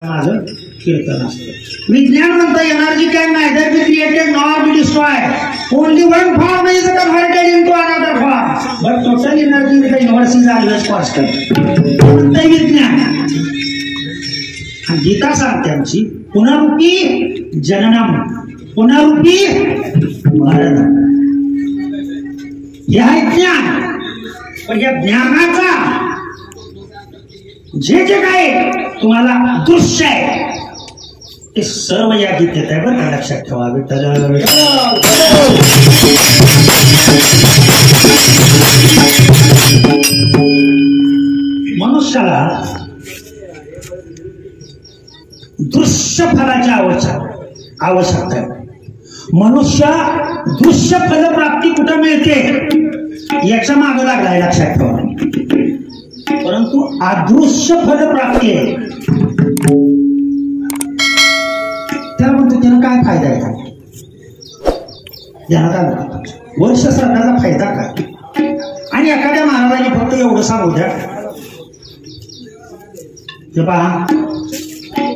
माझं कीर्तन असतं. विज्ञान म्हणतं energy can neither be created nor be destroyed, only one form is converted into another form but total energy in the universe is always constant. म्हणतं विज्ञान. आणि गीता सांगते आमची पुनरुक्ती जननम पुनरुक्ती मरणम. हे आहे ज्ञान. पण या ज्ञानाचा जे जे काय तुम्हाला दृश्य आहे ते सर्व या गीतेत आहे बरं का, लक्षात ठेवा. विठ्ठल मनुष्याला दृश्य फलाची आवश्यकता आहे. मनुष्य दृश्य फलप्राप्ती कुठं मिळते याच्या मागं लागलाय, लक्षात ठेवा. परंतु अदृश्य फलप्राप्ती आहे त्याला म्हणतो त्याला काय फायदा आहे, त्याला काय वर्ष श्राद्धाचा फायदा काय. आणि एखाद्या महाराजांनी फक्त एवढं सांगू द्या ते पहा,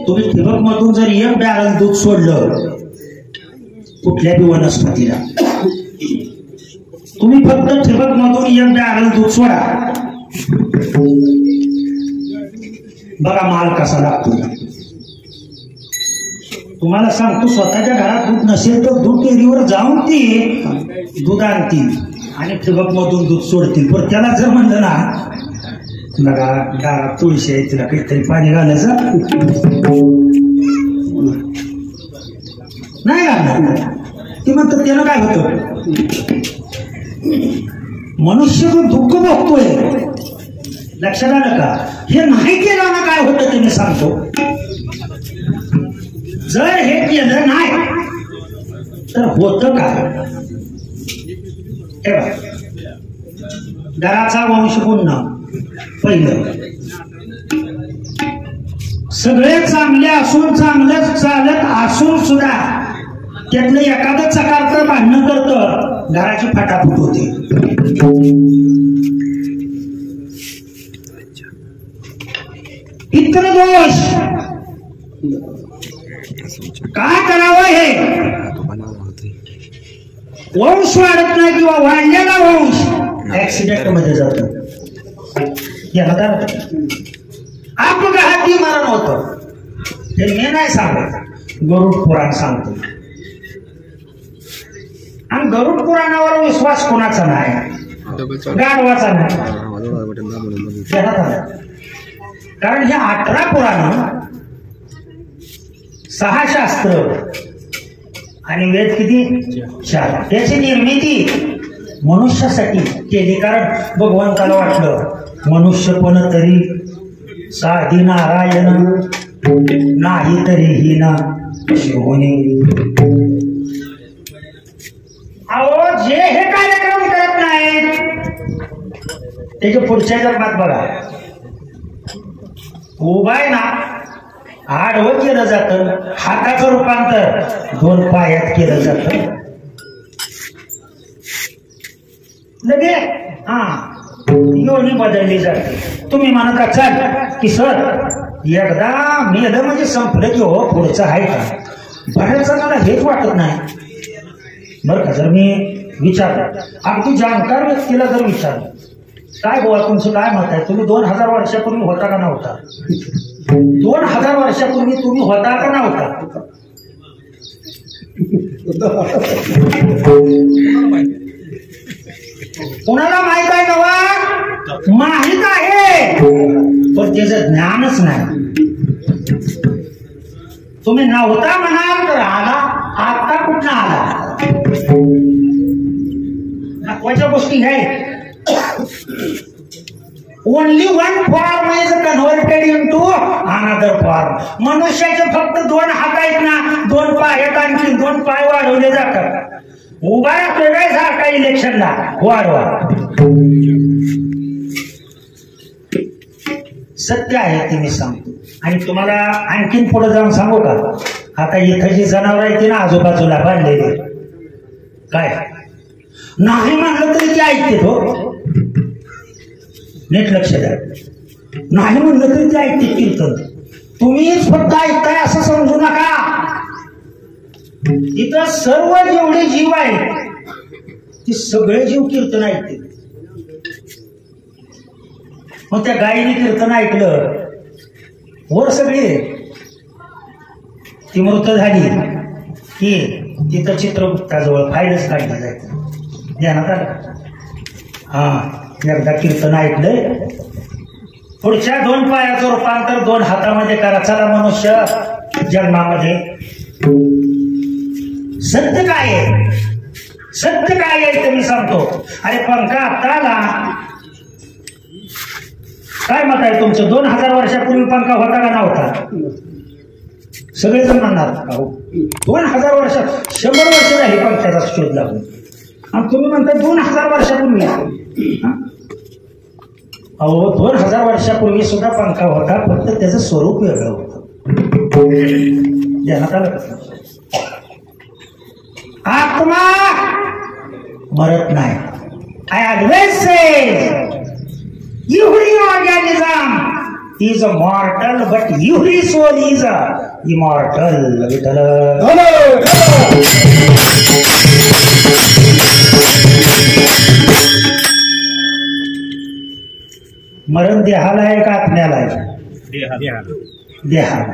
तुम्ही ठिबक मधून जर एक बॅरल दूध सोडलं कुठल्या बी वनस्पतीला, तुम्ही फक्त ठिबक मधून एक बॅरल दूध सोडा बघा माल कसा लागतो. तुम्हाला सांगतो स्वतःच्या घरात दूध नसेल तर दूध डेअरीवर जाऊन ते दूध आणतील आणि ठिबक मधून दूध सोडतील. पण त्याला जर म्हणलं ना बघा दारात तुळशी आहे तिला काहीतरी पाणी घालायचं नाही घालणार ते म्हणतात त्यानं काय होतं. मनुष्य जो दुःख भोगतोय लक्षात आलं का, हे नाही केलं ना काय होतं ते मी सांगतो. जर हे केलं नाही तर होतं काय. घराचा वंश पुन्हा पहिलं सगळे चांगले असून चांगलं चालत असून सुद्धा त्यातलं एखादं चकारचं भांडणं करतं घराची फाटाफूट होते. पितृ दोष काय करावं हे वंश वाढत नाही किंवा वाढलेला वंश ऍक्सिडेंट मध्ये जातो. अपघाती मरण होतं. हे मी नाही सांगत, गरुड पुराण सांगतो. आणि गरुड पुराणावर विश्वास कोणाचा नाही, गाढवाचा नाही. कारण हे 18 पुराण 6 शास्त्र आणि वेद किती 4. त्याची निर्मिती मनुष्यासाठी केली. कारण भगवंताला वाटलं मनुष्य पण तरी साधी नारायण नाही तरी ही ना शिवणे. अहो जे हे कार्यक्रम करत नाहीत त्याच्या पुढच्या जन्मात बघा उभाय ना आडवं केलं जातं, हाताचं रूपांतर 2 पायात केलं जातं लगे योनी बदलली जाते. तुम्ही म्हणत असाल की सर एकदा मेलं म्हणजे संपलं की हो पुढचं आहे का. बऱ्याच जणांना हेच वाटत नाही बरं का. जर मी विचारलं अगदी जाणकार व्यक्तीला जर विचारलं काय बुवा तुमचं काय मत आहे, तुम्ही 2000 वर्षापूर्वी होता का नव्हता, 2000 वर्षापूर्वी तुम्ही होता का नव्हता. कोणाला माहित आहे नवा माहित आहे पण त्याचं ज्ञानच नाही. तुम्ही नव्हता म्हणाल तर आला, आता कुठं आला. दाखवायच्या गोष्टी आहे. Only one form is converted into another form. मनुष्याचे फक्त 2 हात आहेत ना, 2 पाय आहेत, आणखी 2 पाय वाढवले जातात. उभा वेगळे सारखा इलेक्शनला वाढवा. सत्य आहे ते मी सांगतो. आणि तुम्हाला आणखीन पुढे जाऊन सांगू का, आता इथं जी जनावर आहे ती ना आजूबाजूला बांधलेली काय नाही म्हणलं तरी ते ऐकते हो. नीट लक्ष द्या. नाही म्हणलं तरी ते ऐकते कीर्तन. तुम्हीच फक्त ऐकताय असं समजू नका. इथं सर्व जेवढे जीव आहेत ते सगळे जीव कीर्तन ऐकते. मग त्या गायीने कीर्तन ऐकलं, वर सगळे ती मृत झाली की तिथं चित्रगुप्ताजवळ फाईलच काढली जायचं. ध्यानात आलं? हा, एकदा कीर्तन ऐकलंय, पुढच्या 2 पायाचं रूपांतर 2 हातामध्ये करा. चला मनुष्य जन्मामध्ये सत्य काय आहे, सत्य काय आहे ते मी सांगतो. अरे पंखा आता आला, काय मत आहे तुमचं? 2000 वर्षापूर्वी पंखा होता का नव्हता? सगळेजण म्हणणार 2000 वर्ष, 100 वर्ष झाली पंख्याचा शोध लागून, आणि तुम्ही म्हणता 2000 वर्षापूर्वी. अहो 2000 वर्षापूर्वी सुद्धा पंखा होता, फक्त त्याचं स्वरूप वेगळं होतं. ध्यानात आलं का? आत्मा मरत नाही. I always say every organism is a mortal, but every soul is a immortal. मरण देहाला आहे का आत्म्याला आहे? देहाला.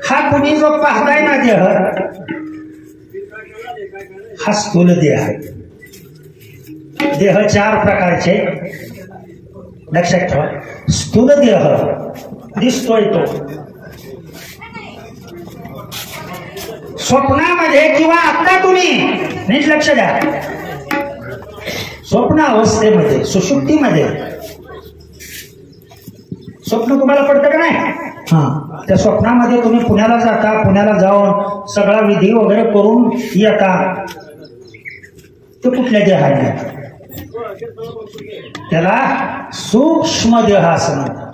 हा तुम्ही जो पाहताय ना देह, हा स्थूल देह आहे. देह 4 प्रकारचे लक्षात ठेवा. स्थूल देह दिसतोय तो स्वप्नामध्ये किंवा आता तुम्ही नीट लक्ष द्या, स्वप्न अवस्थेमध्ये, सुषुप्तीमध्ये स्वप्न तुम्हाला पडतं का नाही? हा, त्या स्वप्नामध्ये तुम्ही पुण्याला जाता, पुण्याला जाऊन सगळा विधी वगैरे करून येता. ते कुठल्या देहाने? त्याला सूक्ष्म देह असं म्हणतात.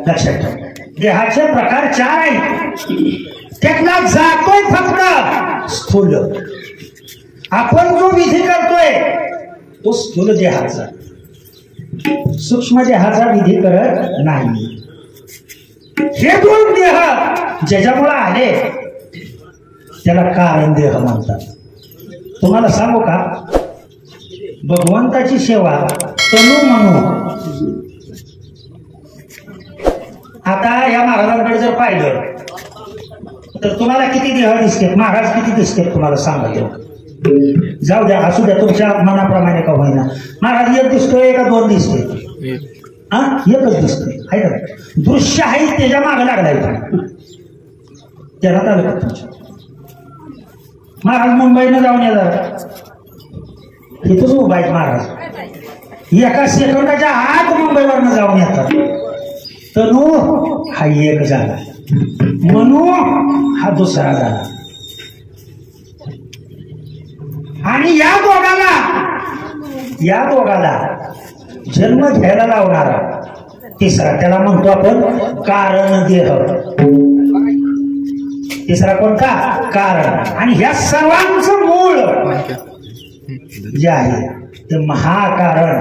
लक्षात ठेवा. देहाचे प्रकार 4 आहेत. त्यातला जातोय फक्त स्थूल. आपण जो विधी करतोय तो स्थूल देहाचा, सूक्ष्म देहाचा विधी करत नाही. हे 2 देह ज्याच्यामुळे आले त्याला कारण देह म्हणतात. तुम्हाला सांगू का, भगवंताची सेवा तनु म्हणू. आता या महाराजांकडे जर पाहिलं तर तुम्हाला किती देह दिसतात? महाराज किती दिसतात तुम्हाला सांगा. जाऊ द्या, असू द्या, तुमच्या मनाप्रमाणे का होईना. महाराज 1 दिसतोय का 2 दिसते? हा, 1च दिसतोय. आहे का? दृश्य आहे त्याच्या मागे लागलाय. त्याला आलं का तुमच्या? महाराज मुंबईनं जाऊन येणार, इथंच उभा आहेत महाराज. 1 सेकंदाच्या आत मुंबईवरनं जाऊन येतात. तनु हा 1 झाला, मनू हा 2रा झाला, आणि या दोघाला जन्म घ्यायला लावणारा 3रा, त्याला म्हणतो आपण कारण देह. 3रा कोणता? कारण. आणि ह्या सर्वांचं मूळ जे आहे ते महाकारण